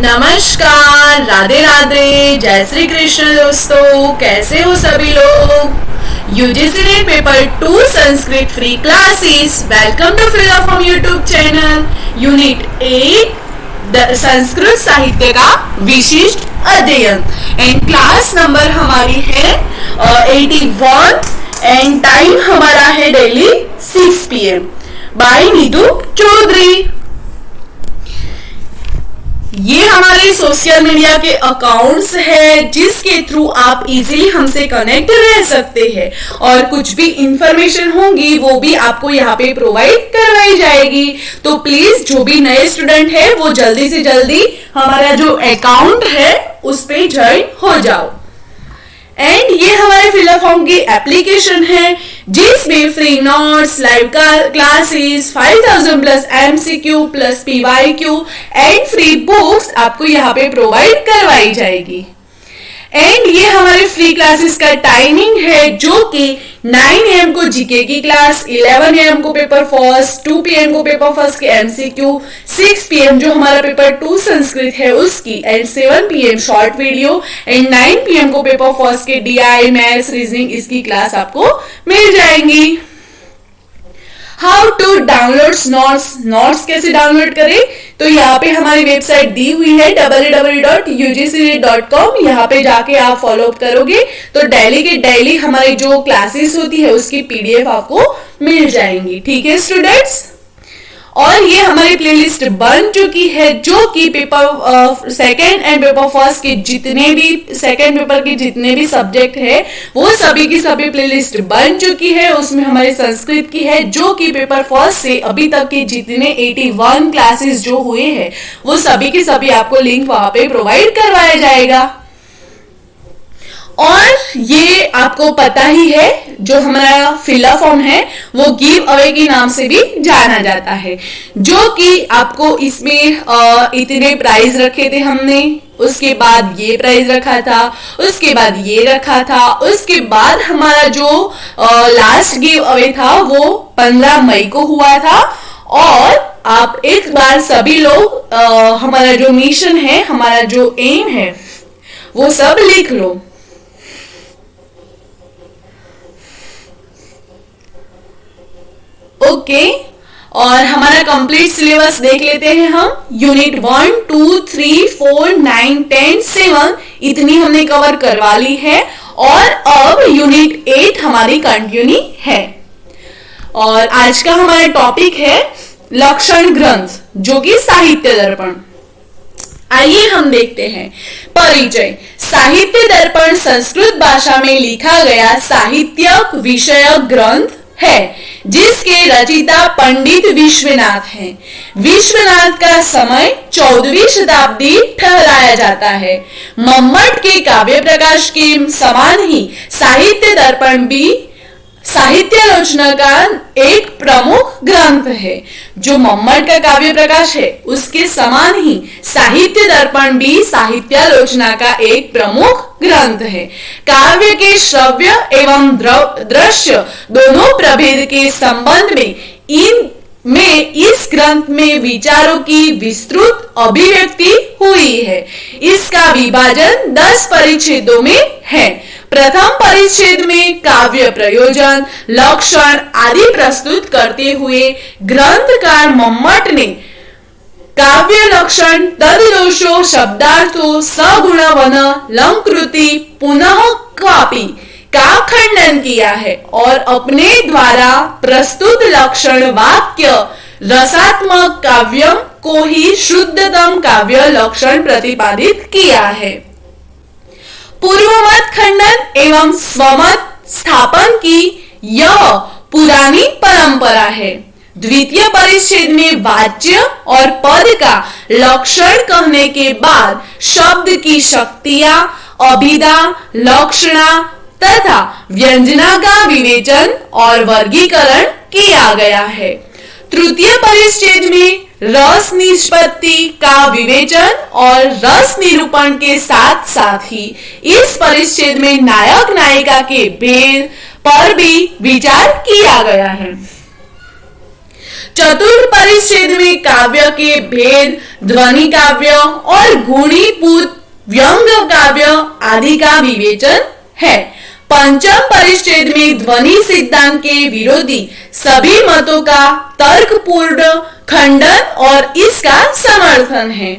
नमस्कार, राधे राधे, जय श्री कृष्ण दोस्तों। कैसे हो सभी लोग। UGC NET paper 2 Sanskrit free classes. Welcome to Phil from YouTube channel. Unit 8 Sanskrit साहित्य का विशिष्ट अध्ययन एंड क्लास नंबर हमारी है 81 एंड टाइम हमारा है daily 6 PM by Neetu Chaudhary. ये हमारे सोशल मीडिया के अकाउंट्स है जिसके थ्रू आप इजीली हमसे कनेक्ट रह सकते हैं और कुछ भी इंफॉर्मेशन होगी वो भी आपको यहाँ पे प्रोवाइड करवाई जाएगी। तो प्लीज जो भी नए स्टूडेंट है वो जल्दी से जल्दी हमारा जो अकाउंट है उस पे ज्वाइन हो जाओ। एंड ये हमारे फिलअप फॉर्म की एप्लीकेशन है जिसमें free notes, live classes, 5000 plus MCQ plus PYQ and free books आपको यहाँ पे प्रोवाइड करवाई जाएगी। एंड ये हमारे फ्री क्लासेस का टाइमिंग है जो कि 9 AM को जीके की क्लास, 11 AM को पेपर फर्स्ट, 2 PM को पेपर फर्स्ट के MCQ, 6 PM जो हमारा पेपर 2 संस्कृत है उसकी and 7 PM short video and 9 PM को पेपर फर्स्ट के DI, मैथ्स, रीजनिंग इसकी क्लास आपको मिल जाएंगी। हाउ टू डाउनलोड नोट्स कैसे डाउनलोड करें, तो यहाँ पे हमारी वेबसाइट दी हुई है www.ugcnet.com। यहाँ पे जाके आप फॉलो अप करोगे तो डेली के डेली हमारी जो क्लासेस होती है उसकी PDF आपको मिल जाएंगी। ठीक है स्टूडेंट्स। और ये हमारी प्लेलिस्ट बन चुकी है जो कि paper second and paper first के जितने भी सेकेंड पेपर के जितने भी सब्जेक्ट है वो सभी की सभी प्लेलिस्ट बन चुकी है। उसमें हमारी संस्कृत की है जो कि पेपर फर्स्ट से अभी तक के जितने 81 क्लासेस जो हुए हैं वो सभी के सभी आपको लिंक वहां पे प्रोवाइड करवाया जाएगा। और ये आपको पता ही है जो हमारा फिलअप फॉर्म है वो गिव अवे के नाम से भी जाना जाता है, जो कि आपको इसमें इतने प्राइज रखे थे हमने, उसके बाद ये प्राइज रखा था, उसके बाद ये रखा था, उसके बाद हमारा जो लास्ट गिव अवे था वो 15 मई को हुआ था। और आप एक बार सभी लोग हमारा जो मिशन है, हमारा जो एम है वो सब लिख लो। ओके और हमारा कंप्लीट सिलेबस देख लेते हैं हम। यूनिट 1, 2, 3, 4, 9, 10, 7 इतनी हमने कवर करवा ली है और अब यूनिट 8 हमारी कंटिन्यू है। और आज का हमारा टॉपिक है लक्षण ग्रंथ जो कि साहित्य दर्पण। आइए हम देखते हैं। परिचय। साहित्य दर्पण संस्कृत भाषा में लिखा गया साहित्यक विषयक ग्रंथ है जिसके रचयिता पंडित विश्वनाथ हैं। विश्वनाथ का समय 14वीं शताब्दी ठहराया जाता है। मम्मट के काव्य प्रकाश के समान ही साहित्य दर्पण भी साहित्यालोचना का एक प्रमुख ग्रंथ है। जो मम्मट का काव्य प्रकाश है उसके समान ही साहित्य दर्पण भी साहित्यालोचना का एक प्रमुख ग्रंथ है। काव्य के श्रव्य एवं दृश्य दोनों प्रभेद के संबंध में इस ग्रंथ में विचारों की विस्तृत अभिव्यक्ति हुई है। इसका विभाजन 10 परिच्छेदों में है। प्रथम परिच्छेद में काव्य प्रयोजन, लक्षण आदि प्रस्तुत करते हुए ग्रंथकार मम्मट ने काव्य लक्षण, तद्दोषो, शब्दार्थो, सगुणवन, लंकृति, पुनः क्वापि का खंडन किया है और अपने द्वारा प्रस्तुत लक्षण वाक्य रसात्मक काव्यम को ही शुद्धतम काव्य लक्षण प्रतिपादित किया है। पूर्वमत खंडन एवं स्वमत स्थापन की यह पुरानी परंपरा है। द्वितीय परिच्छेद में वाच्य और पद का लक्षण कहने के बाद शब्द की शक्तियां, अभिधा, लक्षणा तथा व्यंजना का विवेचन और वर्गीकरण किया गया है। तृतीय परिच्छेद में रस निष्पत्ति का विवेचन और रस निरूपण के साथ साथ ही इस परिच्छेद में नायक नायिका के भेद पर भी विचार किया गया है। चतुर्थ परिच्छेद में काव्य के भेद, ध्वनि काव्य और गुणीभूत व्यंग काव्य आदि का विवेचन है। पंचम परिच्छेद में ध्वनि सिद्धांत के विरोधी सभी मतों का तर्कपूर्ण खंडन और इसका समर्थन है।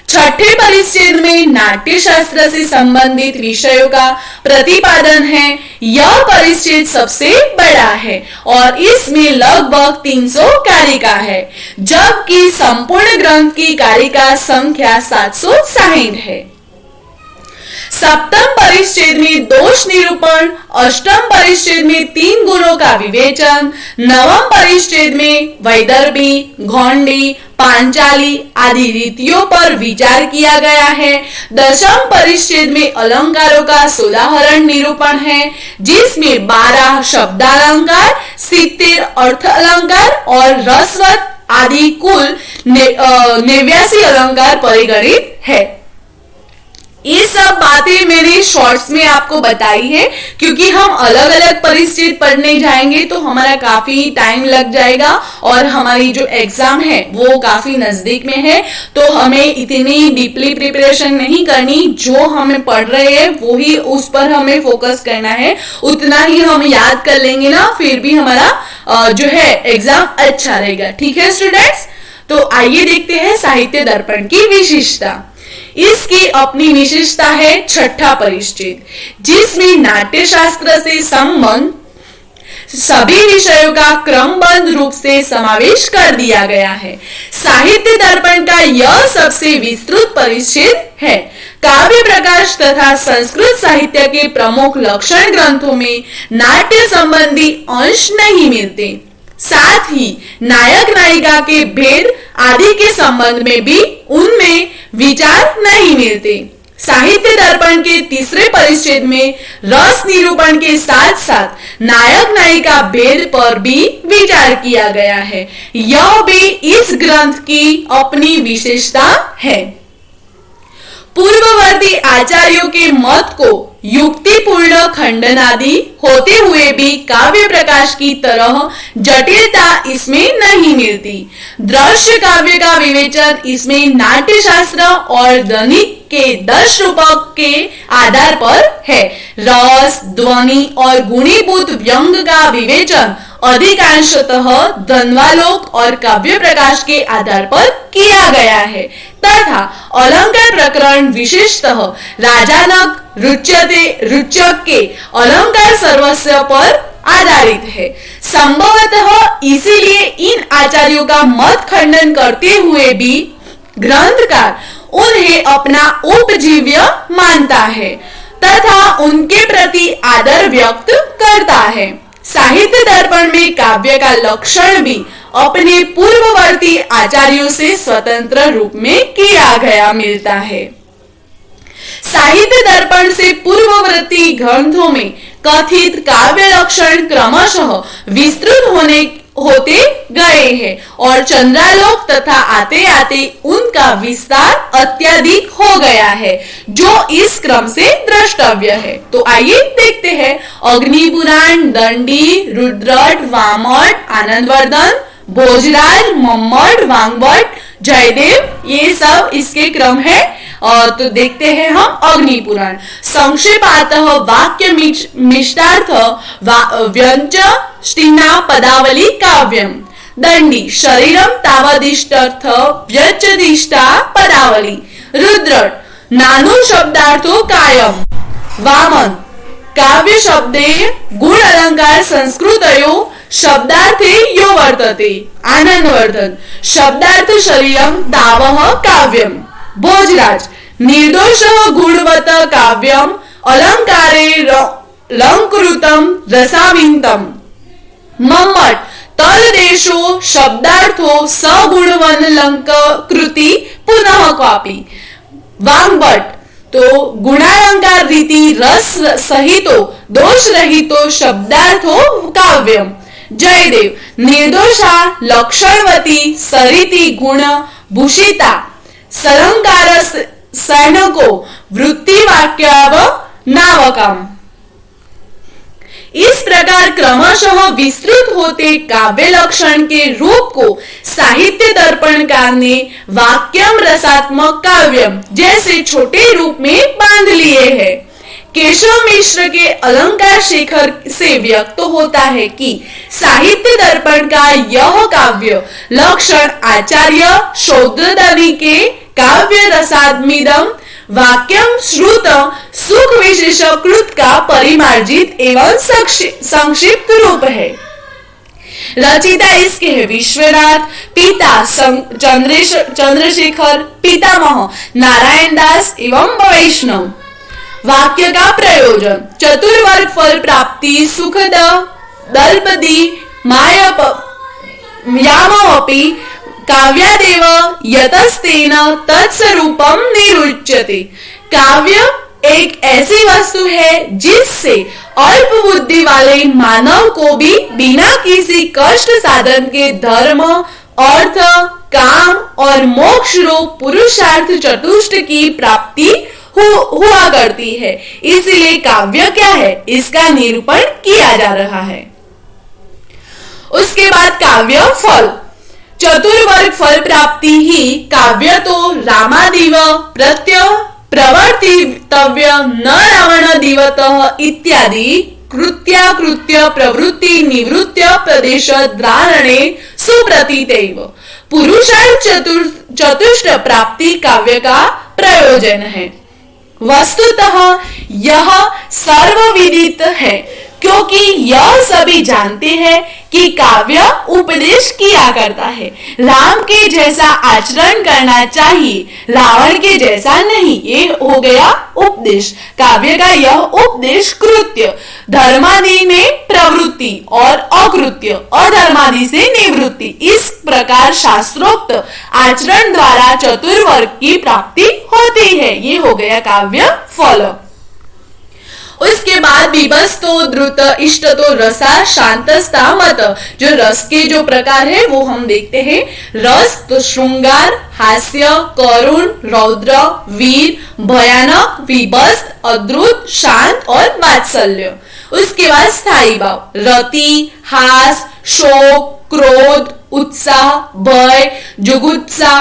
छठे परिच्छेद में नाट्य शास्त्र से संबंधित विषयों का प्रतिपादन है। यह परिच्छेद सबसे बड़ा है और इसमें लगभग 300 कारिका है, जबकि संपूर्ण ग्रंथ की कारिका संख्या 760 है। सप्तम परिच्छेद में दोष निरूपण, अष्टम परिच्छेद में 3 गुणों का विवेचन, नवम परिच्छेद में वैदर्भी, गौंडी, पांचाली आदि रीतियों पर विचार किया गया है। दशम परिच्छेद में अलंकारों का सोदाहरण निरूपण है, जिसमें 12 शब्दालंकार, 70 अर्थ अलंकार और रसवत आदि कुल 89 अलंकार परिगणित है। ये सब बातें मैंने शॉर्ट्स में आपको बताई है, क्योंकि हम अलग अलग परिच्छेद पढ़ने जाएंगे तो हमारा काफी टाइम लग जाएगा और हमारी जो एग्जाम है वो काफी नजदीक में है, तो हमें इतनी डीपली प्रिपरेशन नहीं करनी। जो हमें पढ़ रहे हैं वो ही उस पर हमें फोकस करना है, उतना ही हम याद कर लेंगे ना, फिर भी हमारा जो है एग्जाम अच्छा रहेगा। ठीक है स्टूडेंट्स, तो आइए देखते हैं साहित्य दर्पण की विशेषता। इसकी अपनी विशेषता है छठा परिच्छेद, जिसमें नाट्य शास्त्र से संबंध सभी विषयों का क्रमबद्ध रूप से समावेश कर दिया गया है। साहित्य दर्पण का यह सबसे विस्तृत परिच्छेद है। काव्य प्रकाश तथा संस्कृत साहित्य के प्रमुख लक्षण ग्रंथों में नाट्य संबंधी अंश नहीं मिलते। साथ ही नायक नायिका के भेद आदि के संबंध में भी उनमें विचार नहीं मिलते। साहित्य दर्पण के तीसरे परिच्छेद में रस निरूपण के साथ साथ नायक नायिका भेद पर भी विचार किया गया है। यह भी इस ग्रंथ की अपनी विशेषता है। पूर्ववर्ती आचार्यों के मत को युक्तिपूर्ण खंडन आदि होते हुए भी काव्य प्रकाश की तरह जटिलता इसमें नहीं मिलती। दृश्य काव्य का विवेचन इसमें नाट्य शास्त्र और ध्वनि के 10 रूपक के आधार पर है। रस, ध्वनि और गुणीभूत व्यंग का विवेचन अधिकांशतः द्वंद्वालोक और काव्य प्रकाश के आधार पर किया गया है तथा अलंकार प्रकरण विशेषतः राजानक रुच्यक के अलंकार सर्वस्व पर आधारित है। संभवतः इसीलिए इन आचार्यों का मत खंडन करते हुए भी ग्रंथकार उन्हें अपना उपजीव्य मानता है तथा उनके प्रति आदर व्यक्त करता है। साहित्य दर्पण में काव्य का लक्षण भी अपने पूर्ववर्ती आचार्यों से स्वतंत्र रूप में किया गया मिलता है। साहित्य दर्पण से पूर्ववर्ती ग्रंथों में कथित काव्य लक्षण क्रमशः विस्तृत होते गए हैं और चंद्रालोक तथा आते आते उनका विस्तार अत्यधिक हो गया है, जो इस क्रम से द्रष्टव्य है। तो आइए देखते हैं। अग्नि पुराण, दंडी, रुद्रट, वामट, आनंदवर्धन, भोजराज, मम्मट, वांगभट, जयदेव, ये सब इसके क्रम है। और तो देखते हैं हम अग्नि पुराण। संक्षेपातः वाक्य मिष्टार्थ व्यंजष्टिना पदावली काव्यम। दंडी शरीरम तावदिष्टर्थ व्यंजदिष्टा पदावली। रुद्र नानु शब्दार्थो कायम। वामन काव्य शब्दे गुण अलंकार संस्कृतयो शब्दार्थे यो वर्तते। आनंदवर्धन शब्दार्थ शरीरम तावः काव्यम। भोजराज निर्दोषः गुणवत् काव्यम अलंकारे लंकृतम रसाविन्तम। मम्मट तलदेशो शब्दार्थो सगुणवनलंकृति पुनः क्वापि। वांगभट तो गुणालंकार रीति रस सहितो दोष रहितो शब्दार्थो काव्यम। जयदेव निर्दोषा लक्षणवती सरिति गुण भूषिता सरंकार सैनको वृत्ति वाक्याव नावकम। इस प्रकार क्रमशः विस्तृत होते काव्य लक्षण के रूप को साहित्य दर्पणकार ने वाक्यम रसात्मक काव्यम जैसे छोटे रूप में बांध लिए हैं। केशव मिश्र के अलंकार शेखर से व्यक्त होता है कि साहित्य दर्पण का यह काव्य लक्षण आचार्य शौद्रदानी के काव्य रसात्मिदम वाक्यम श्रुत सुख विशेषकृत का परिमार्जित एवं संक्षिप्त रूप है। रचिता इसके है विश्वनाथ, पिता चंद्रशेखर, पितामह नारायण दास एवं वैष्णव। वाक्य का प्रयोजन चतुर्वर्ग फल प्राप्ति सुखद दल्पदी यामपि काव्यादेव यतस्तेन तत्स्वरूपम निरुच्यते। काव्य एक ऐसी वस्तु है जिससे अल्प बुद्धि वाले मानव को भी बिना किसी कष्ट साधन के धर्म, अर्थ, काम और मोक्ष रूप पुरुषार्थ चतुष्ट की प्राप्ति हुआ करती है। इसलिए काव्य क्या है, इसका निरूपण किया जा रहा है। उसके बाद काव्य फल चतुर्वर्ग फल प्राप्ति ही काव्य तो रामादिव प्रवर्तितव्य न रावण दिवतः इत्यादि कृत्याकृत्य प्रवृत्ति निवृत्य प्रदेश धारणे सुप्रतीतैव पुरुषार्थ चतुष्ट प्राप्ति काव्य का प्रयोजन है। वस्तुतः यह सर्वविदित है, क्योंकि यह सभी जानते हैं कि काव्य उपदेश किया करता है। राम के जैसा आचरण करना चाहिए, रावण के जैसा नहीं। ये हो गया उपदेश। काव्य का यह उपदेश कृत्य धर्मादि में प्रवृत्ति और अकृत्य अधर्मादि से निवृत्ति, इस प्रकार शास्त्रोक्त आचरण द्वारा चतुर्वर्ग की प्राप्ति होती है। ये हो गया काव्य फल। उसके बाद विभस्तो द्रुत इष्टतो रसा शांतस्ता मत। जो रस के जो प्रकार है वो हम देखते हैं। रस तो श्रृंगार, हास्य, करुण, रौद्र, वीर, भयानक, विभस्त, अद्भुत, शांत और वात्सल्य। उसके बाद स्थायी भाव रति, हास, शोक, क्रोध, उत्साह, भय, जुगुप्सा,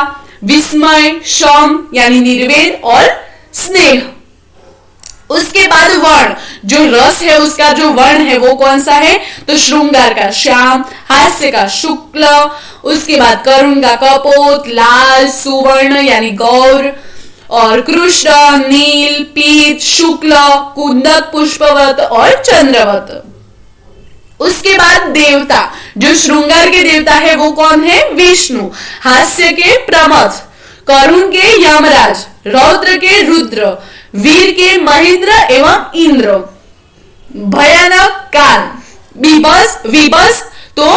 विस्मय, शम यानी निर्वेद और स्नेह। उसके बाद वर्ण, जो रस है उसका जो वर्ण है वो कौन सा है, तो श्रृंगार का श्याम, हास्य का शुक्ल, उसके बाद करुण का कपोत, लाल, सुवर्ण यानी गौर, और कृष्ण, नील, पीत, शुक्ल, कुंदक, पुष्पवत और चंद्रवत। उसके बाद देवता, जो श्रृंगार के देवता है वो कौन है, विष्णु, हास्य के प्रमथ, करुण के यमराज, रौद्र के रुद्र, वीर के महेंद्र एवं इंद्र, भयानक काल, विभस तो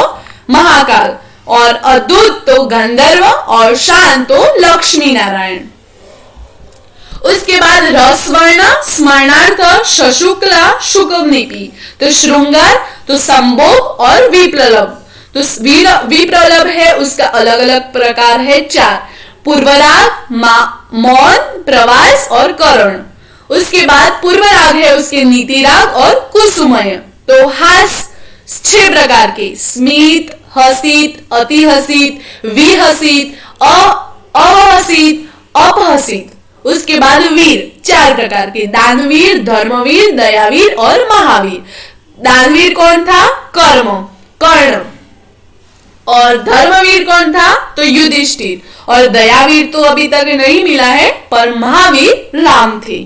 महाकाल, और अद्भुत तो गंधर्व, और शांत तो लक्ष्मी नारायण। उसके बाद रसवर्ण स्मरणार्थ शशुक्ला शुकमनिपि, तो श्रृंगार तो संभोग और विप्लव। तो विप्लव है उसका अलग अलग प्रकार है 4, पूर्वराग, मौन, प्रवास और करण। उसके बाद पूर्वराग है उसके नीतिराग और कुसुमय। तो हास 6 प्रकार के, स्मित, हसित, अतिहसित, विहसित, अहसित, अपहसित। उसके बाद वीर 4 प्रकार के, दानवीर, धर्मवीर, दयावीर और महावीर। दानवीर कौन था, कर्ण, और धर्मवीर कौन था, तो युधिष्ठिर, और दयावीर तो अभी तक नहीं मिला है, पर महावीर राम थे।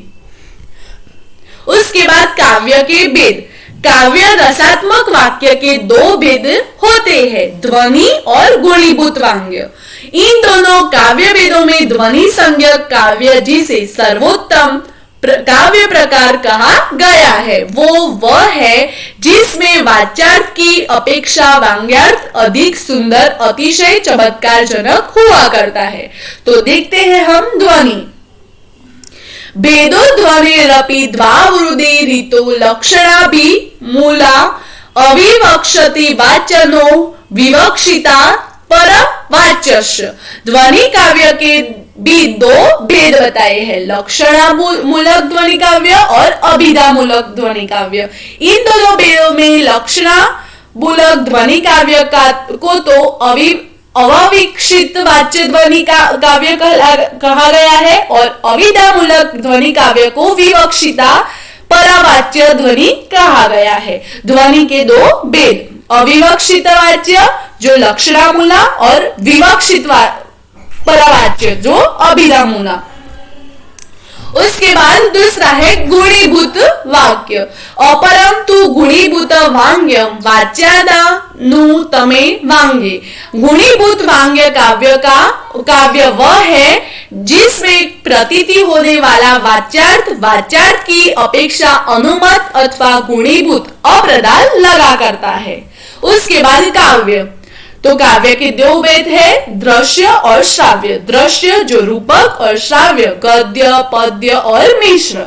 उसके बाद काव्य के भेद। काव्य रसात्मक वाक्य के 2 भेद होते हैं, ध्वनि और गुणीभूत वाक्य। इन दोनों काव्य भेदों में ध्वनि संज्ञक काव्य जिसे सर्वोत्तम काव्य प्रकार कहा गया है वो है जिसमें वाच्यार्थ की अपेक्षा वांग्यार्थ अधिक सुंदर, अतिशय चमत्कारजनक हुआ करता है। तो देखते हैं हम ध्वनि। भेदो ध्वनिरपि द्वावृदि ऋतो लक्षणाभि मूला अविवक्षति वाचनो विवक्षिता पर वाच्यस्य। ध्वनि काव्य के बी, दो भेद बताए हैं, लक्षणामूलक ध्वनि काव्य और अभिधामूलक ध्वनि काव्य। इन दोनों भेदों में लक्षणामूलक ध्वनि काव्य को तो अविवक्षित वाच्य ध्वनि काव्य कहा गया है और अभिधामूलक ध्वनि काव्य को विवक्षिता परावाच्य ध्वनि कहा गया है। ध्वनि के दो भेद, अविवक्षित वाच्य जो लक्षणामूला और विवक्षित परावाच्य जो अभिधामूला। उसके बाद दूसरा है गुणीभूत वाक्य। अपरम तु गुणीभूत वांग्यम वाच्यादानु तमे वांगे। गुणीभूत वांग्य काव्य वह है जिसमें प्रतीति होने वाला वाच्यार्थ की अपेक्षा अनुमत अथवा गुणीभूत अप्रदान लगा करता है। उसके बाद काव्य, तो काव्य के दो भेद है, दृश्य और श्राव्य। दृश्य जो रूपक और श्राव्य गद्य पद्य और मिश्र।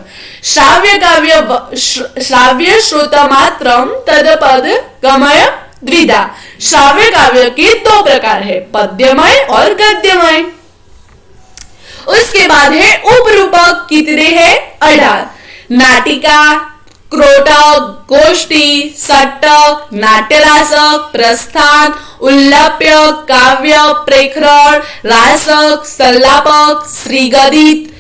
श्राव्य श्रोतमात्रम तदपद गमय द्विधा। श्राव्य काव्य के दो प्रकार है, पद्यमय और गद्यमय। उसके बाद है उपरूपक, कितने हैं? 18। नाटिका, क्रोटक, गोष्ठी, सट्टक, नाट्यरासक, प्रस्थान, उल्लप्य, काव्य, प्रेक्षण, रासक, सल्लापक, श्रीगदित,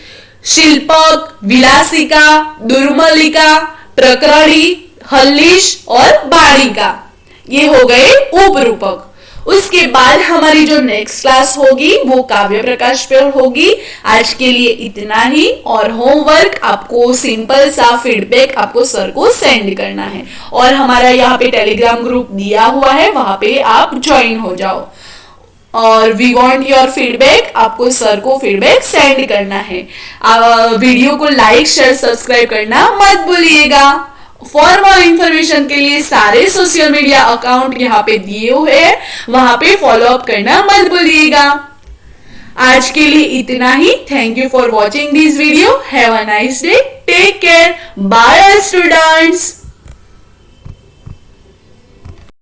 शिल्पक, विलासिका, दुर्मलिका, प्रकरणी, हल्लिश और बाणिका। ये हो गए उपरूपक। उसके बाद हमारी जो नेक्स्ट क्लास होगी वो काव्य प्रकाश पर होगी। आज के लिए इतना ही, और होमवर्क आपको सिंपल सा फीडबैक आपको सर को सेंड करना है और हमारा यहाँ पे टेलीग्राम ग्रुप दिया हुआ है, वहां पे आप ज्वाइन हो जाओ। और वी वांट योर फीडबैक, आपको सर को फीडबैक सेंड करना है। वीडियो को लाइक शेयर सब्सक्राइब करना मत भूलिएगा। फॉर मोर इंफॉर्मेशन के लिए सारे सोशल मीडिया अकाउंट यहाँ पे दिए हुए हैं, वहां पे फॉलो अप करना मत भूलिएगा। आज के लिए इतना ही। Thank you for watching this video. Have a nice day. Take care. Bye students.